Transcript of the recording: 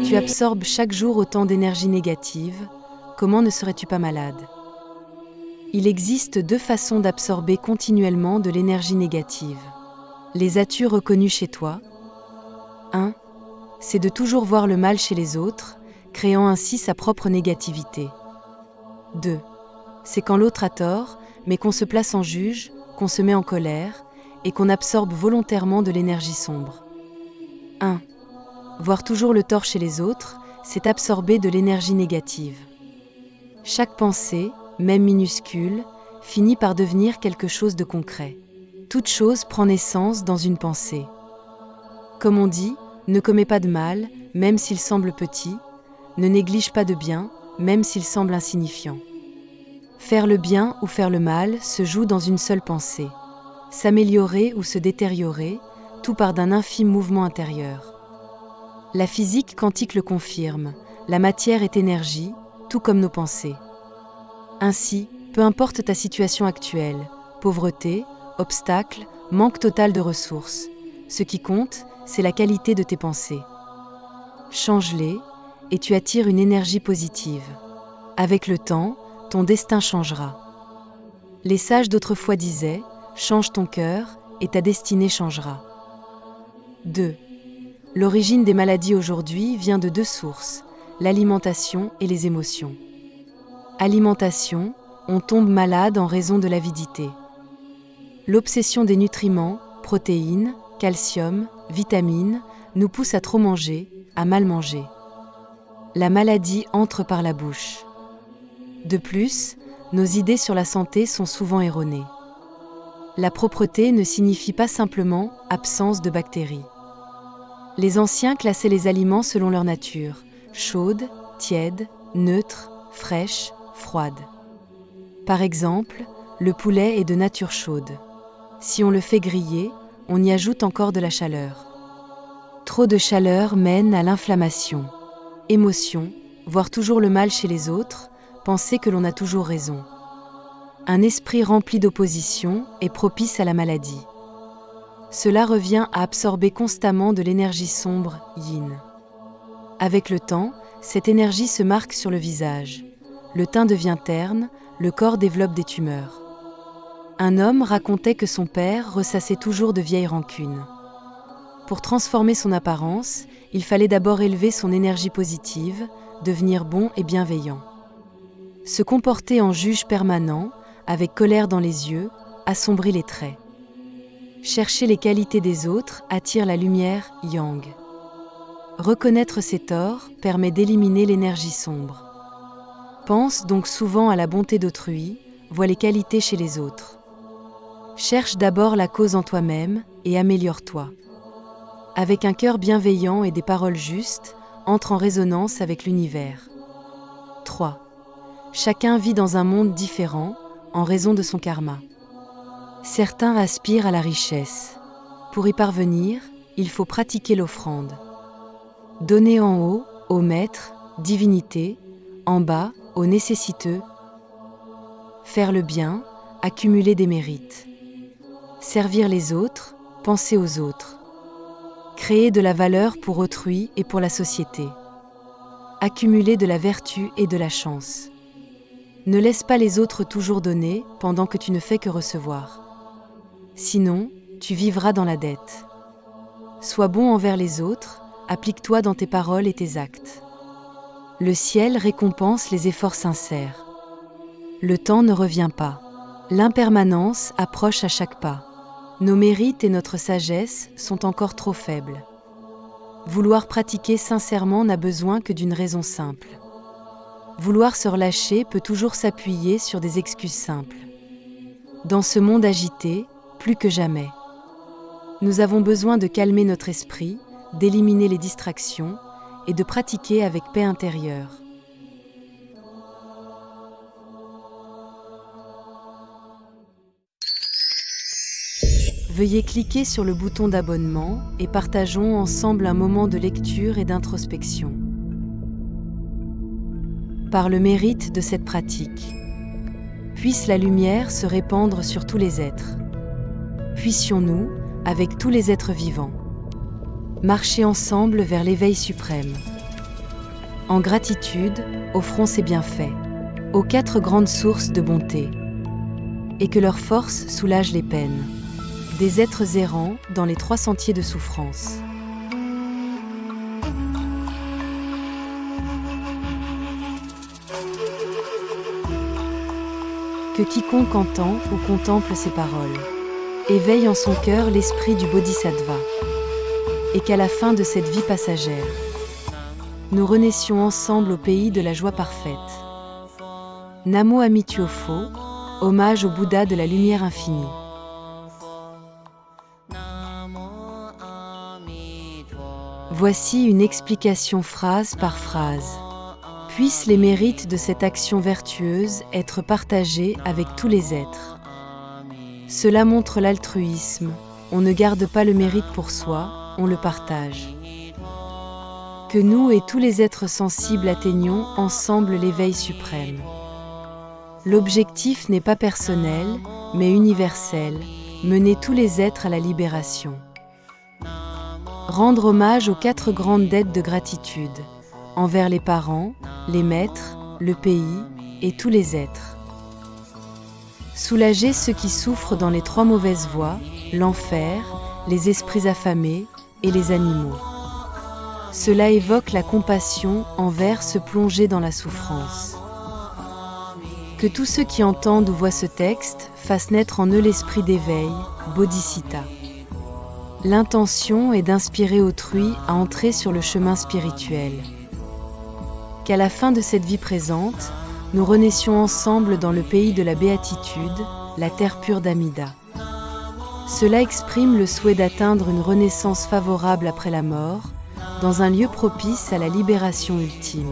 Tu absorbes chaque jour autant d'énergie négative, comment ne serais-tu pas malade? Il existe 2 façons d'absorber continuellement de l'énergie négative. Les as-tu reconnues chez toi? 1. C'est de toujours voir le mal chez les autres, créant ainsi sa propre négativité. 2. C'est quand l'autre a tort, mais qu'on se place en juge, qu'on se met en colère, et qu'on absorbe volontairement de l'énergie sombre. 1. Voir toujours le tort chez les autres, c'est absorber de l'énergie négative. Chaque pensée, même minuscule, finit par devenir quelque chose de concret. Toute chose prend naissance dans une pensée. Comme on dit, ne commets pas de mal, même s'il semble petit, ne néglige pas de bien, même s'il semble insignifiant. Faire le bien ou faire le mal se joue dans une seule pensée. S'améliorer ou se détériorer, tout part d'un infime mouvement intérieur. La physique quantique le confirme, la matière est énergie, tout comme nos pensées. Ainsi, peu importe ta situation actuelle, pauvreté, obstacles, manque total de ressources, ce qui compte, c'est la qualité de tes pensées. Change-les, et tu attires une énergie positive. Avec le temps, ton destin changera. Les sages d'autrefois disaient, change ton cœur, et ta destinée changera. 2. L'origine des maladies aujourd'hui vient de 2 sources, l'alimentation et les émotions. Alimentation, on tombe malade en raison de l'avidité. L'obsession des nutriments, protéines, calcium, vitamines, nous pousse à trop manger, à mal manger. La maladie entre par la bouche. De plus, nos idées sur la santé sont souvent erronées. La propreté ne signifie pas simplement absence de bactéries. Les anciens classaient les aliments selon leur nature, chaude, tiède, neutre, fraîche, froide. Par exemple, le poulet est de nature chaude. Si on le fait griller, on y ajoute encore de la chaleur. Trop de chaleur mène à l'inflammation. Émotion, voir toujours le mal chez les autres, penser que l'on a toujours raison. Un esprit rempli d'opposition est propice à la maladie. Cela revient à absorber constamment de l'énergie sombre, yin. Avec le temps, cette énergie se marque sur le visage. Le teint devient terne, le corps développe des tumeurs. Un homme racontait que son père ressassait toujours de vieilles rancunes. Pour transformer son apparence, il fallait d'abord élever son énergie positive, devenir bon et bienveillant. Se comporter en juge permanent, avec colère dans les yeux, assombrit les traits. Chercher les qualités des autres attire la lumière yang. Reconnaître ses torts permet d'éliminer l'énergie sombre. Pense donc souvent à la bonté d'autrui, vois les qualités chez les autres. Cherche d'abord la cause en toi-même et améliore-toi. Avec un cœur bienveillant et des paroles justes, entre en résonance avec l'univers. 3. Chacun vit dans un monde différent, en raison de son karma. Certains aspirent à la richesse. Pour y parvenir, il faut pratiquer l'offrande. Donner en haut, aux maîtres, divinités, en bas, aux nécessiteux. Faire le bien, accumuler des mérites. Servir les autres, penser aux autres. Créer de la valeur pour autrui et pour la société. Accumuler de la vertu et de la chance. Ne laisse pas les autres toujours donner pendant que tu ne fais que recevoir. Sinon, tu vivras dans la dette. Sois bon envers les autres, applique-toi dans tes paroles et tes actes. Le ciel récompense les efforts sincères. Le temps ne revient pas. L'impermanence approche à chaque pas. Nos mérites et notre sagesse sont encore trop faibles. Vouloir pratiquer sincèrement n'a besoin que d'une raison simple. Vouloir se relâcher peut toujours s'appuyer sur des excuses simples. Dans ce monde agité, plus que jamais. Nous avons besoin de calmer notre esprit, d'éliminer les distractions et de pratiquer avec paix intérieure. Veuillez cliquer sur le bouton d'abonnement et partageons ensemble un moment de lecture et d'introspection. Par le mérite de cette pratique, puisse la lumière se répandre sur tous les êtres. Puissions-nous, avec tous les êtres vivants, Marcher ensemble vers l'éveil suprême. En gratitude, offrons ces bienfaits aux 4 grandes sources de bonté, et que leur force soulage les peines des êtres errants dans les 3 sentiers de souffrance. Que quiconque entend ou contemple ces paroles éveille en son cœur l'esprit du Bodhisattva, et qu'à la fin de cette vie passagère, nous renaissions ensemble au pays de la joie parfaite. Namo Amitio Pho, hommage au Bouddha de la lumière infinie. Voici une explication phrase par phrase. Puissent les mérites de cette action vertueuse être partagés avec tous les êtres. Cela montre l'altruisme. On ne garde pas le mérite pour soi, on le partage. Que nous et tous les êtres sensibles atteignons ensemble l'éveil suprême. L'objectif n'est pas personnel, mais universel, mener tous les êtres à la libération. Rendre hommage aux 4 grandes dettes de gratitude, envers les parents, les maîtres, le pays et tous les êtres. Soulager ceux qui souffrent dans les 3 mauvaises voies, l'enfer, les esprits affamés et les animaux. Cela évoque la compassion envers ceux plongés dans la souffrance. Que tous ceux qui entendent ou voient ce texte fassent naître en eux l'esprit d'éveil, Bodhicitta. L'intention est d'inspirer autrui à entrer sur le chemin spirituel. Qu'à la fin de cette vie présente, nous renaissions ensemble dans le pays de la béatitude, la terre pure d'Amida. Cela exprime le souhait d'atteindre une renaissance favorable après la mort, dans un lieu propice à la libération ultime.